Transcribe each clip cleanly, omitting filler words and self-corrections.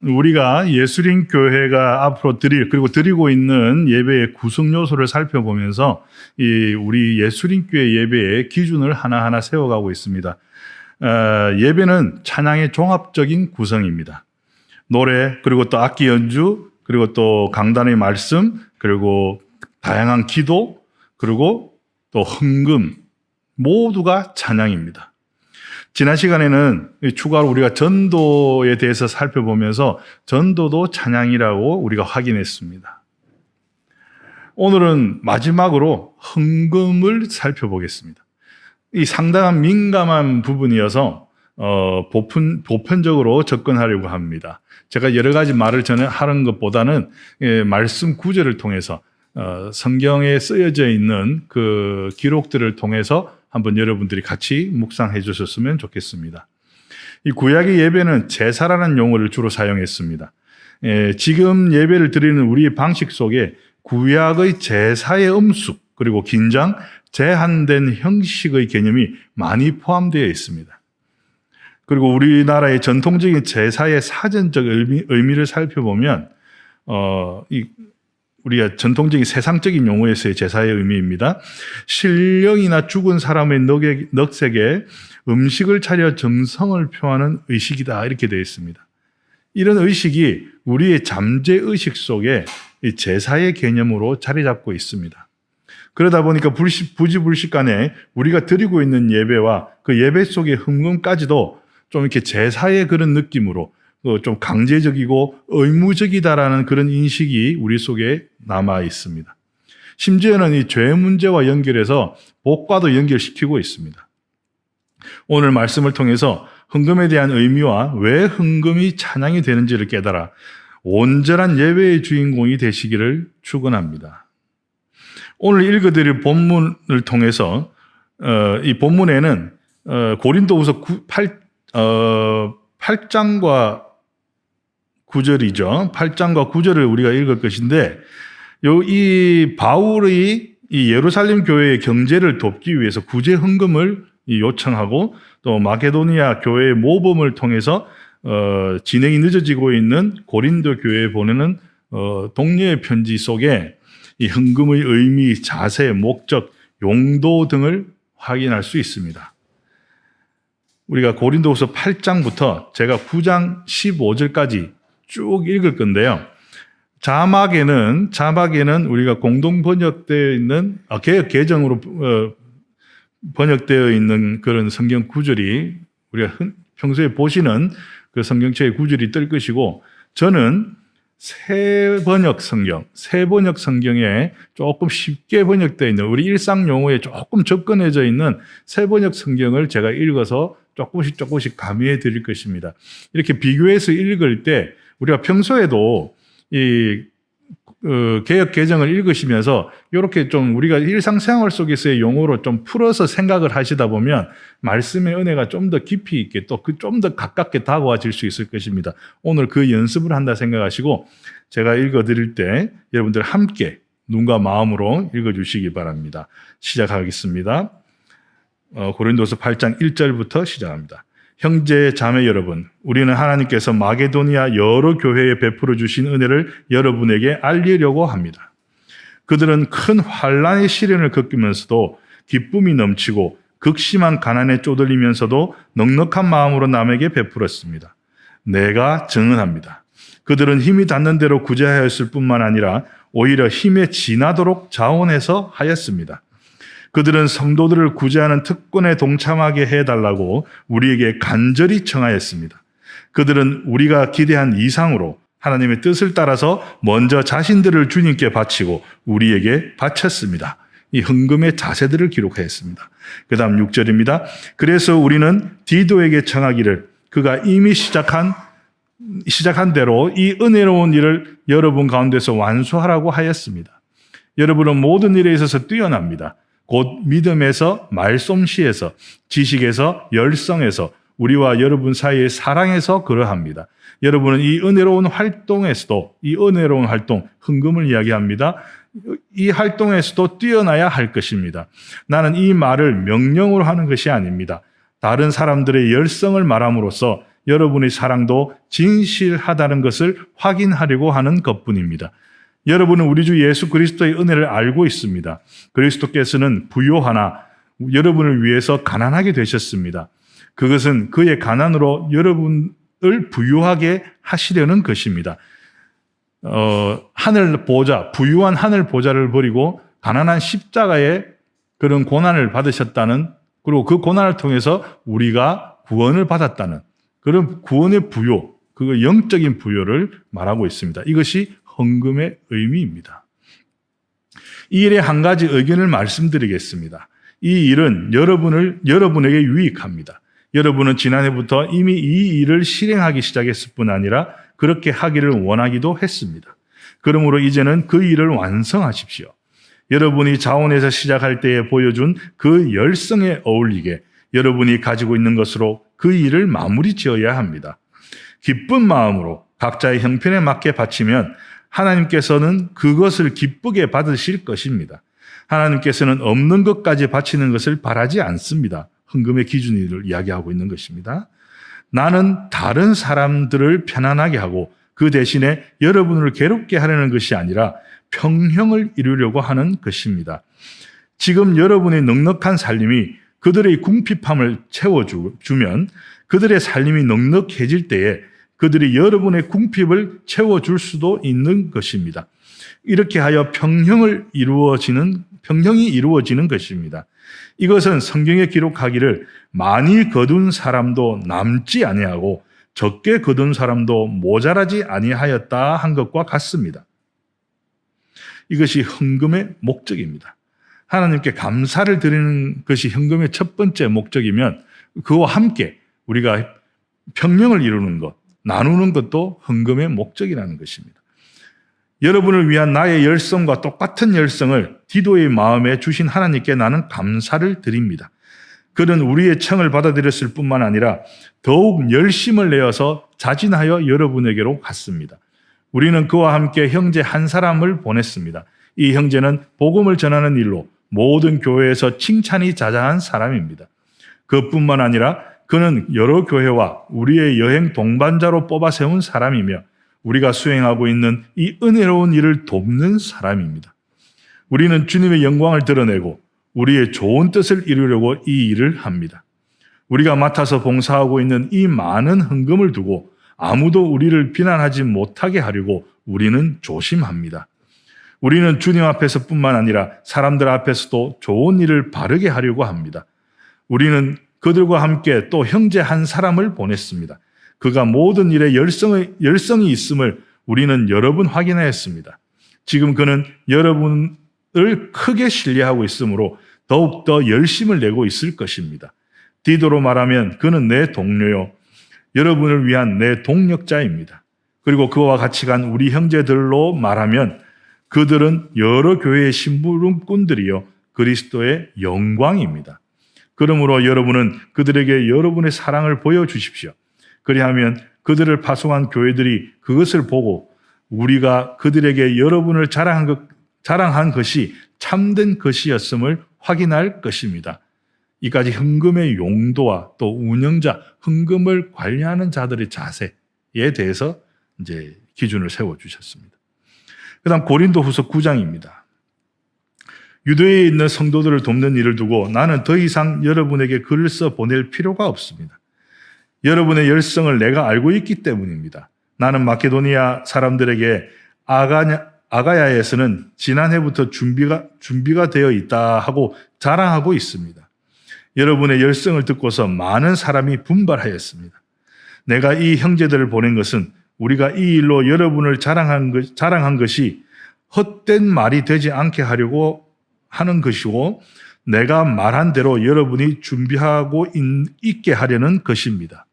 우리가 예수림 교회가 앞으로 드리고 있는 예배의 구성 요소를 살펴보면서 우리 예수림 교회 예배의 기준을 하나하나 세워가고 있습니다. 예배는 찬양의 종합적인 구성입니다. 노래, 그리고 또 악기 연주, 그리고 또 강단의 말씀, 그리고 다양한 기도, 그리고 또 헌금, 모두가 찬양입니다. 지난 시간에는 추가로 우리가 전도에 대해서 살펴보면서 전도도 찬양이라고 우리가 확인했습니다. 오늘은 마지막으로 헌금을 살펴보겠습니다. 이 상당한 민감한 부분이어서 보편적으로 접근하려고 합니다. 제가 여러 가지 말을 하는 것보다는 말씀 구절을 통해서 성경에 쓰여져 있는 그 기록들을 통해서 한번 여러분들이 같이 묵상해 주셨으면 좋겠습니다. 이 구약의 예배는 제사라는 용어를 주로 사용했습니다. 지금 예배를 드리는 우리의 방식 속에 구약의 제사의 음식, 그리고 긴장, 제한된 형식의 개념이 많이 포함되어 있습니다. 그리고 우리나라의 전통적인 제사의 사전적 의미를 살펴보면 우리가 전통적인 세상적인 용어에서의 제사의 의미입니다. 신령이나 죽은 사람의 넋에게 음식을 차려 정성을 표하는 의식이다, 이렇게 되어 있습니다. 이런 의식이 우리의 잠재의식 속에 이 제사의 개념으로 자리 잡고 있습니다. 그러다 보니까 부지불식간에 우리가 드리고 있는 예배와 그 예배 속의 헌금까지도 좀 이렇게 제사의 그런 느낌으로 좀 강제적이고 의무적이다라는 그런 인식이 우리 속에 남아 있습니다. 심지어는 이 죄 문제와 연결해서 복과도 연결시키고 있습니다. 오늘 말씀을 통해서 헌금에 대한 의미와 왜 헌금이 찬양이 되는지를 깨달아 온전한 예배의 주인공이 되시기를 축원합니다. 오늘 읽어드릴 본문을 통해서 이 본문에는 고린도후서 8장과 9절이죠. 8장과 9절을 우리가 읽을 것인데, 이 바울의 이 예루살렘 교회의 경제를 돕기 위해서 구제 헌금을 요청하고, 또 마게도니아 교회의 모범을 통해서 진행이 늦어지고 있는 고린도 교회에 보내는 독려의 편지 속에 이 헌금의 의미, 자세, 목적, 용도 등을 확인할 수 있습니다. 우리가 고린도후서 8장부터 제가 9장 15절까지 쭉 읽을 건데요. 자막에는 우리가 공동 번역되어 있는 개역 개정으로 번역되어 있는 그런 성경 구절이 우리가 평소에 보시는 그 성경책의 구절이 뜰 것이고, 저는 새 번역 성경에 조금 쉽게 번역되어 있는, 우리 일상 용어에 조금 접근해져 있는 새 번역 성경을 제가 읽어서 조금씩 가미해 드릴 것입니다. 이렇게 비교해서 읽을 때 우리가 평소에도 이 개역 개정을 읽으시면서 이렇게 좀 우리가 일상생활 속에서의 용어로 좀 풀어서 생각을 하시다 보면 말씀의 은혜가 좀 더 깊이 있게 또 좀 더 가깝게 다가와질 수 있을 것입니다. 오늘 그 연습을 한다 생각하시고 제가 읽어드릴 때 여러분들 함께 눈과 마음으로 읽어주시기 바랍니다. 시작하겠습니다. 고린도서 8장 1절부터 시작합니다. 형제 자매 여러분, 우리는 하나님께서 마게도니아 여러 교회에 베풀어 주신 은혜를 여러분에게 알리려고 합니다. 그들은 큰 환난의 시련을 겪으면서도 기쁨이 넘치고 극심한 가난에 쪼들리면서도 넉넉한 마음으로 남에게 베풀었습니다. 내가 증언합니다. 그들은 힘이 닿는 대로 구제하였을 뿐만 아니라 오히려 힘에 지나도록 자원해서 하였습니다. 그들은 성도들을 구제하는 특권에 동참하게 해달라고 우리에게 간절히 청하였습니다. 그들은 우리가 기대한 이상으로 하나님의 뜻을 따라서 먼저 자신들을 주님께 바치고 우리에게 바쳤습니다. 이 헌금의 자세들을 기록하였습니다. 그 다음 6절입니다. 그래서 우리는 디도에게 청하기를 그가 이미 시작한 대로 이 은혜로운 일을 여러분 가운데서 완수하라고 하였습니다. 여러분은 모든 일에 있어서 뛰어납니다. 곧 믿음에서, 말솜씨에서, 지식에서, 열성에서, 우리와 여러분 사이의 사랑에서 그러합니다. 여러분은 이 은혜로운 활동에서도, 이 은혜로운 활동, 헌금을 이야기합니다. 이 활동에서도 뛰어나야 할 것입니다. 나는 이 말을 명령으로 하는 것이 아닙니다. 다른 사람들의 열성을 말함으로써 여러분의 사랑도 진실하다는 것을 확인하려고 하는 것뿐입니다. 여러분은 우리 주 예수 그리스도의 은혜를 알고 있습니다. 그리스도께서는 부요하나 여러분을 위해서 가난하게 되셨습니다. 그것은 그의 가난으로 여러분을 부유하게 하시려는 것입니다. 하늘 보좌, 부유한 하늘 보좌를 버리고 가난한 십자가의 그런 고난을 받으셨다는, 그리고 그 고난을 통해서 우리가 구원을 받았다는 그런 구원의 부요, 그 영적인 부요를 말하고 있습니다. 이것이 헌금의 의미입니다. 이 일에 한 가지 의견을 말씀드리겠습니다. 이 일은 여러분에게 유익합니다. 여러분은 지난해부터 이미 이 일을 실행하기 시작했을 뿐 아니라 그렇게 하기를 원하기도 했습니다. 그러므로 이제는 그 일을 완성하십시오. 여러분이 자원에서 시작할 때에 보여준 그 열성에 어울리게 여러분이 가지고 있는 것으로 그 일을 마무리 지어야 합니다. 기쁜 마음으로 각자의 형편에 맞게 바치면 하나님께서는 그것을 기쁘게 받으실 것입니다. 하나님께서는 없는 것까지 바치는 것을 바라지 않습니다. 헌금의 기준을 이야기하고 있는 것입니다. 나는 다른 사람들을 편안하게 하고 그 대신에 여러분을 괴롭게 하려는 것이 아니라 평형을 이루려고 하는 것입니다. 지금 여러분의 넉넉한 살림이 그들의 궁핍함을 채워주면 그들의 살림이 넉넉해질 때에 그들이 여러분의 궁핍을 채워줄 수도 있는 것입니다. 이렇게 하여 평형이 이루어지는 것입니다. 이것은 성경에 기록하기를 많이 거둔 사람도 남지 아니하고 적게 거둔 사람도 모자라지 아니하였다 한 것과 같습니다. 이것이 헌금의 목적입니다. 하나님께 감사를 드리는 것이 헌금의 첫 번째 목적이면 그와 함께 우리가 평령을 이루는 것, 나누는 것도 헌금의 목적이라는 것입니다. 여러분을 위한 나의 열성과 똑같은 열성을 디도의 마음에 주신 하나님께 나는 감사를 드립니다. 그는 우리의 청을 받아들였을 뿐만 아니라 더욱 열심을 내어서 자진하여 여러분에게로 갔습니다. 우리는 그와 함께 형제 한 사람을 보냈습니다. 이 형제는 복음을 전하는 일로 모든 교회에서 칭찬이 자자한 사람입니다. 그뿐만 아니라 그는 여러 교회와 우리의 여행 동반자로 뽑아 세운 사람이며 우리가 수행하고 있는 이 은혜로운 일을 돕는 사람입니다. 우리는 주님의 영광을 드러내고 우리의 좋은 뜻을 이루려고 이 일을 합니다. 우리가 맡아서 봉사하고 있는 이 많은 헌금을 두고 아무도 우리를 비난하지 못하게 하려고 우리는 조심합니다. 우리는 주님 앞에서뿐만 아니라 사람들 앞에서도 좋은 일을 바르게 하려고 합니다. 우리는 그들과 함께 또 형제 한 사람을 보냈습니다. 그가 모든 일에 열성이 있음을 우리는 여러 번 확인하였습니다. 지금 그는 여러분을 크게 신뢰하고 있으므로 더욱더 열심을 내고 있을 것입니다. 디도로 말하면 그는 내 동료요, 여러분을 위한 내 동력자입니다. 그리고 그와 같이 간 우리 형제들로 말하면 그들은 여러 교회의 심부름꾼들이요 그리스도의 영광입니다. 그러므로 여러분은 그들에게 여러분의 사랑을 보여주십시오. 그리하면 그들을 파송한 교회들이 그것을 보고 우리가 그들에게 여러분을 자랑한 것이 참된 것이었음을 확인할 것입니다. 이까지 헌금의 용도와 또 운영자, 헌금을 관리하는 자들의 자세에 대해서 이제 기준을 세워주셨습니다. 그 다음 고린도후서 9장입니다. 유대에 있는 성도들을 돕는 일을 두고 나는 더 이상 여러분에게 글을 써 보낼 필요가 없습니다. 여러분의 열성을 내가 알고 있기 때문입니다. 나는 마케도니아 사람들에게 아가야에서는 지난해부터 준비가 되어 있다 하고 자랑하고 있습니다. 여러분의 열성을 듣고서 많은 사람이 분발하였습니다. 내가 이 형제들을 보낸 것은 우리가 이 일로 여러분을 자랑한 것이 헛된 말이 되지 않게 하려고 하는 것이고 내가 말한 대로 여러분이 준비하고 있게 하려는 것입니다.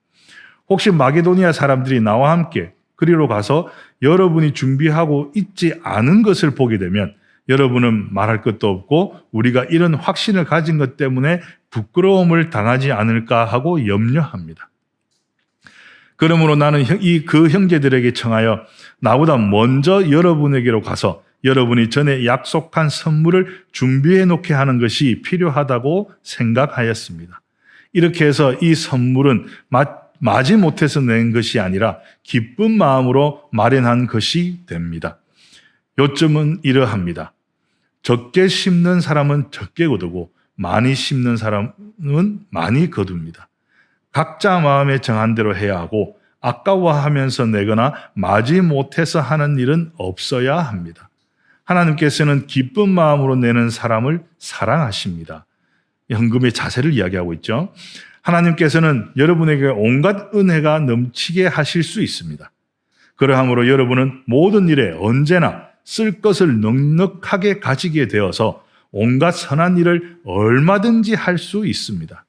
혹시 마게도니아 사람들이 나와 함께 그리로 가서 여러분이 준비하고 있지 않은 것을 보게 되면 여러분은 말할 것도 없고 우리가 이런 확신을 가진 것 때문에 부끄러움을 당하지 않을까 하고 염려합니다. 그러므로 나는 그 형제들에게 청하여 나보다 먼저 여러분에게로 가서 여러분이 전에 약속한 선물을 준비해 놓게 하는 것이 필요하다고 생각하였습니다. 이렇게 해서 이 선물은 마지 못해서 낸 것이 아니라 기쁜 마음으로 마련한 것이 됩니다. 요점은 이러합니다. 적게 심는 사람은 적게 거두고 많이 심는 사람은 많이 거둡니다. 각자 마음에 정한 대로 해야 하고 아까워하면서 내거나 마지 못해서 하는 일은 없어야 합니다. 하나님께서는 기쁜 마음으로 내는 사람을 사랑하십니다. 헌금의 자세를 이야기하고 있죠. 하나님께서는 여러분에게 온갖 은혜가 넘치게 하실 수 있습니다. 그러함으로 여러분은 모든 일에 언제나 쓸 것을 넉넉하게 가지게 되어서 온갖 선한 일을 얼마든지 할 수 있습니다.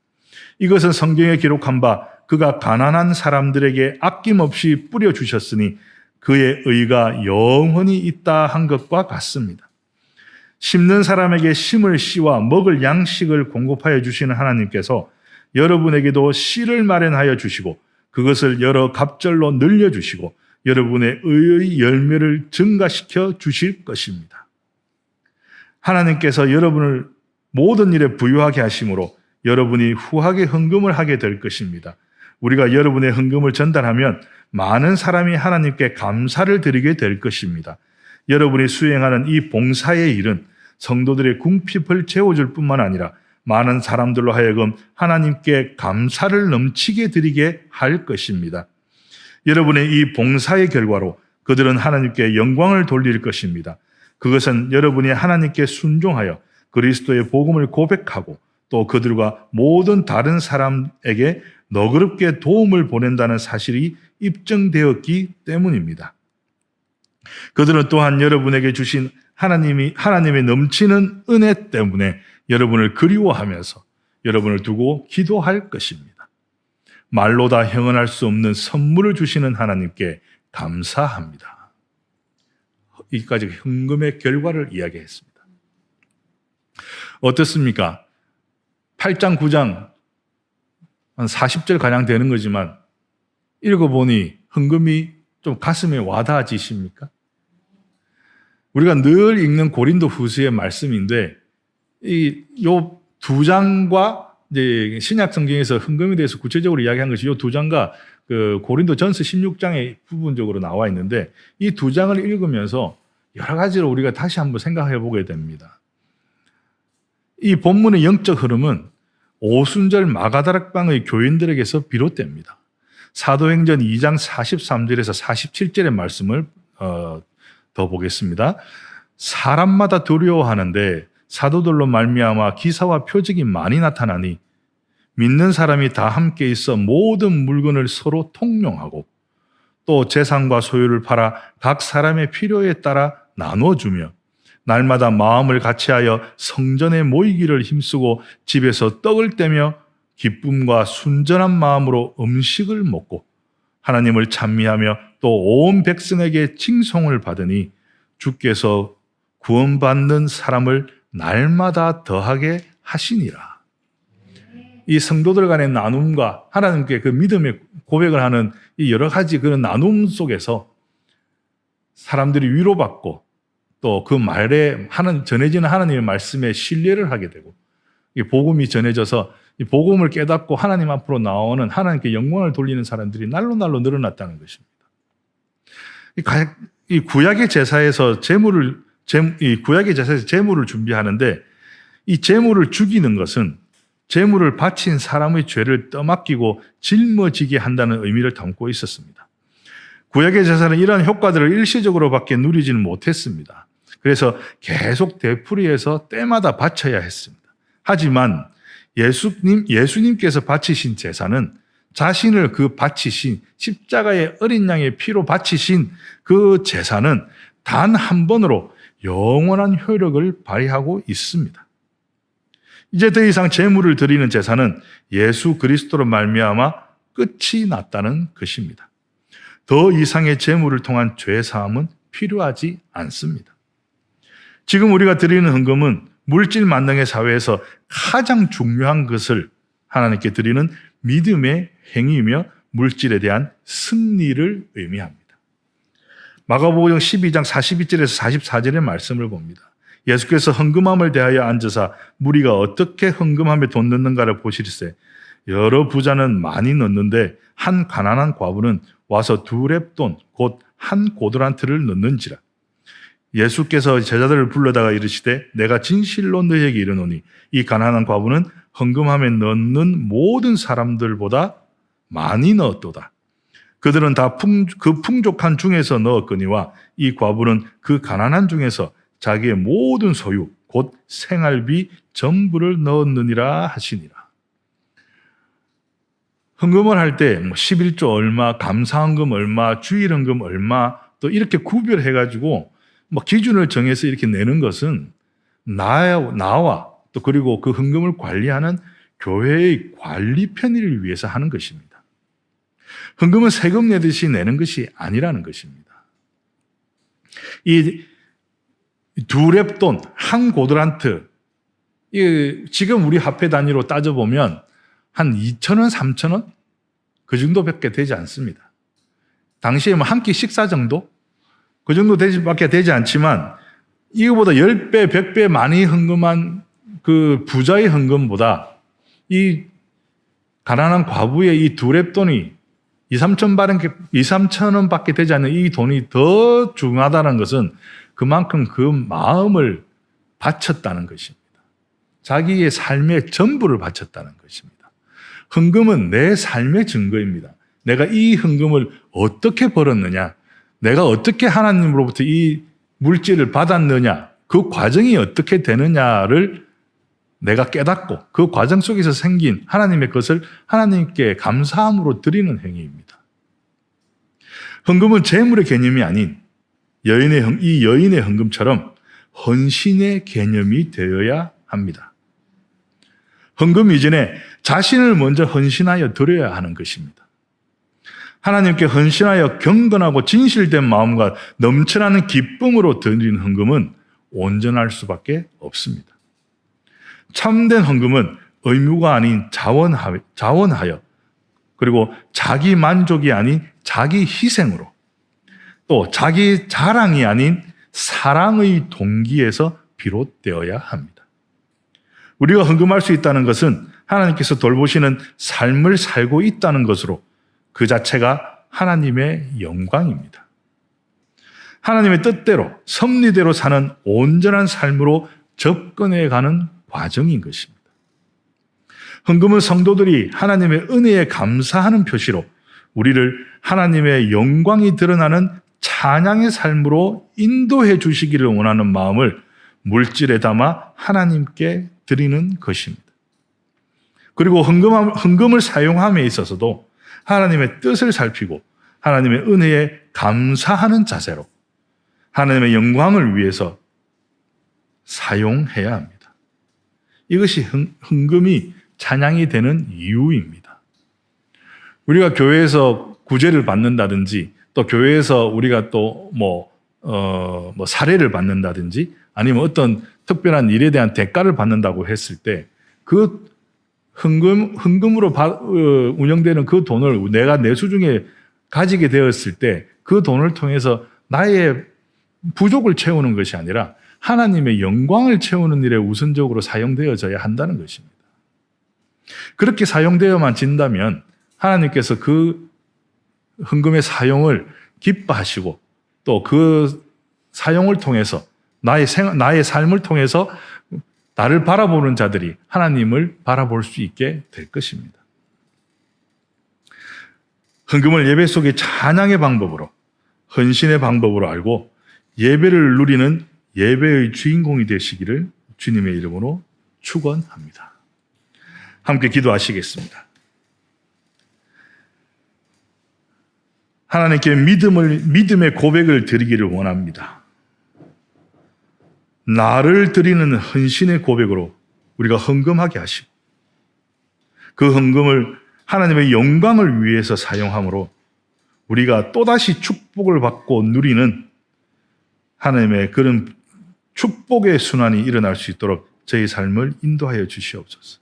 이것은 성경에 기록한 바 그가 가난한 사람들에게 아낌없이 뿌려주셨으니 그의 의가 영원히 있다 한 것과 같습니다. 심는 사람에게 심을 씨와 먹을 양식을 공급하여 주시는 하나님께서 여러분에게도 씨를 마련하여 주시고 그것을 여러 갑절로 늘려주시고 여러분의 의의 열매를 증가시켜 주실 것입니다. 하나님께서 여러분을 모든 일에 부유하게 하심으로 여러분이 후하게 헌금을 하게 될 것입니다. 우리가 여러분의 헌금을 전달하면 많은 사람이 하나님께 감사를 드리게 될 것입니다. 여러분이 수행하는 이 봉사의 일은 성도들의 궁핍을 채워줄 뿐만 아니라 많은 사람들로 하여금 하나님께 감사를 넘치게 드리게 할 것입니다. 여러분의 이 봉사의 결과로 그들은 하나님께 영광을 돌릴 것입니다. 그것은 여러분이 하나님께 순종하여 그리스도의 복음을 고백하고 또 그들과 모든 다른 사람에게 너그럽게 도움을 보낸다는 사실이 입증되었기 때문입니다. 그들은 또한 여러분에게 주신 하나님의 넘치는 은혜 때문에 여러분을 그리워하면서 여러분을 두고 기도할 것입니다. 말로 다 형언할 수 없는 선물을 주시는 하나님께 감사합니다. 여기까지 헌금의 결과를 이야기했습니다. 어떻습니까? 8장, 9장 한 40절 가량 되는 거지만 읽어보니 헌금이 좀 가슴에 와닿아지십니까? 우리가 늘 읽는 고린도 후서의 말씀인데 요 두 장과 이제 신약 성경에서 헌금에 대해서 구체적으로 이야기한 것이 요 두 장과 그 고린도 전서 16장에 부분적으로 나와 있는데 이 두 장을 읽으면서 여러 가지로 우리가 다시 한번 생각해 보게 됩니다. 이 본문의 영적 흐름은 오순절 마가다락방의 교인들에게서 비롯됩니다. 사도행전 2장 43절에서 47절의 말씀을 더 보겠습니다. 사람마다 두려워하는데 사도들로 말미암아 기사와 표적이 많이 나타나니 믿는 사람이 다 함께 있어 모든 물건을 서로 통용하고 또 재산과 소유를 팔아 각 사람의 필요에 따라 나눠주며 날마다 마음을 같이하여 성전에 모이기를 힘쓰고 집에서 떡을 떼며 기쁨과 순전한 마음으로 음식을 먹고 하나님을 찬미하며 또 온 백성에게 칭송을 받으니 주께서 구원받는 사람을 날마다 더하게 하시니라. 이 성도들 간의 나눔과 하나님께 그 믿음의 고백을 하는 이 여러 가지 그런 나눔 속에서 사람들이 위로받고 또 그 말에 전해지는 하나님의 말씀에 신뢰를 하게 되고 이 복음이 전해져서 이 복음을 깨닫고 하나님 앞으로 나오는 하나님께 영광을 돌리는 사람들이 날로 늘어났다는 것입니다. 이 구약의 제사에서 제물을 준비하는데 이 제물을 죽이는 것은 제물을 바친 사람의 죄를 떠맡기고 짊어지게 한다는 의미를 담고 있었습니다. 구약의 제사는 이러한 효과들을 일시적으로밖에 누리지는 못했습니다. 그래서 계속 되풀이해서 때마다 바쳐야 했습니다. 하지만 예수님께서 바치신 제사는 자신을 바치신 십자가의 어린 양의 피로 바치신 그 제사는 단 한 번으로 영원한 효력을 발휘하고 있습니다. 이제 더 이상 제물을 드리는 제사는 예수 그리스도로 말미암아 끝이 났다는 것입니다. 더 이상의 제물을 통한 죄 사함은 필요하지 않습니다. 지금 우리가 드리는 헌금은 물질 만능의 사회에서 가장 중요한 것을 하나님께 드리는 믿음의 행위이며 물질에 대한 승리를 의미합니다. 마가복음 12장 42절에서 44절의 말씀을 봅니다. 예수께서 헌금함을 대하여 앉으사 무리가 어떻게 헌금함에 돈 넣는가를 보실세 여러 부자는 많이 넣는데 한 가난한 과부는 와서 2렙돈 곧 한 고드란트를 넣는지라. 예수께서 제자들을 불러다가 이르시되 내가 진실로 너희에게 이르노니 이 가난한 과부는 헌금함에 넣는 모든 사람들보다 많이 넣었도다. 그들은 다 그 풍족한 중에서 넣었거니와 이 과부는 그 가난한 중에서 자기의 모든 소유 곧 생활비 전부를 넣었느니라 하시니라. 헌금을 할 때 11조 얼마, 감사헌금 얼마, 주일헌금 얼마 또 이렇게 구별해가지고 기준을 정해서 이렇게 내는 것은 나와 또 그리고 그 헌금을 관리하는 교회의 관리 편의를 위해서 하는 것입니다. 헌금은 세금 내듯이 내는 것이 아니라는 것입니다. 이 2렙돈, 한 고드란트, 지금 우리 화폐 단위로 따져보면 한 2,000원, 3,000원? 그 정도밖에 되지 않습니다. 당시에 한 끼 식사 정도? 그 정도 밖에 되지 않지만 이거보다 10배, 100배 많이 헌금한 그 부자의 헌금보다 이 가난한 과부의 이 2렙돈이 2,3천 원밖에 되지 않는 이 돈이 더 중요하다는 것은 그만큼 그 마음을 바쳤다는 것입니다. 자기의 삶의 전부를 바쳤다는 것입니다. 헌금은 내 삶의 증거입니다. 내가 이 헌금을 어떻게 벌었느냐, 내가 어떻게 하나님으로부터 이 물질을 받았느냐, 그 과정이 어떻게 되느냐를 내가 깨닫고 그 과정 속에서 생긴 하나님의 것을 하나님께 감사함으로 드리는 행위입니다. 헌금은 재물의 개념이 아닌 이 여인의 헌금처럼 헌신의 개념이 되어야 합니다. 헌금 이전에 자신을 먼저 헌신하여 드려야 하는 것입니다. 하나님께 헌신하여 경건하고 진실된 마음과 넘쳐나는 기쁨으로 드리는 헌금은 온전할 수밖에 없습니다. 참된 헌금은 의무가 아닌 자원하여 그리고 자기 만족이 아닌 자기 희생으로 또 자기 자랑이 아닌 사랑의 동기에서 비롯되어야 합니다. 우리가 헌금할 수 있다는 것은 하나님께서 돌보시는 삶을 살고 있다는 것으로 그 자체가 하나님의 영광입니다. 하나님의 뜻대로 섭리대로 사는 온전한 삶으로 접근해가는 과정인 것입니다. 헌금은 성도들이 하나님의 은혜에 감사하는 표시로 우리를 하나님의 영광이 드러나는 찬양의 삶으로 인도해 주시기를 원하는 마음을 물질에 담아 하나님께 드리는 것입니다. 그리고 헌금을 사용함에 있어서도 하나님의 뜻을 살피고 하나님의 은혜에 감사하는 자세로 하나님의 영광을 위해서 사용해야 합니다. 이것이 헌금이 찬양이 되는 이유입니다. 우리가 교회에서 구제를 받는다든지 또 교회에서 우리가 또 사례를 받는다든지 아니면 어떤 특별한 일에 대한 대가를 받는다고 했을 때 그 헌금으로 운영되는 그 돈을 내가 내수 중에 가지게 되었을 때 그 돈을 통해서 나의 부족을 채우는 것이 아니라 하나님의 영광을 채우는 일에 우선적으로 사용되어져야 한다는 것입니다. 그렇게 사용되어만 진다면 하나님께서 그 헌금의 사용을 기뻐하시고 또 그 사용을 통해서 나의 삶을 통해서 나를 바라보는 자들이 하나님을 바라볼 수 있게 될 것입니다. 헌금을 예배 속의 찬양의 방법으로 헌신의 방법으로 알고 예배를 누리는 예배의 주인공이 되시기를 주님의 이름으로 축원합니다. 함께 기도하시겠습니다. 하나님께 믿음의 고백을 드리기를 원합니다. 나를 드리는 헌신의 고백으로 우리가 헌금하게 하시고 그 헌금을 하나님의 영광을 위해서 사용함으로 우리가 또다시 축복을 받고 누리는 하나님의 그런 축복의 순환이 일어날 수 있도록 저희 삶을 인도하여 주시옵소서.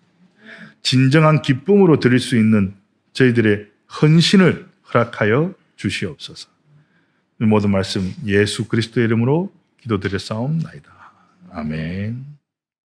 진정한 기쁨으로 드릴 수 있는 저희들의 헌신을 허락하여 주시옵소서. 모든 말씀 예수 그리스도의 이름으로 기도드렸사옵나이다. 아멘.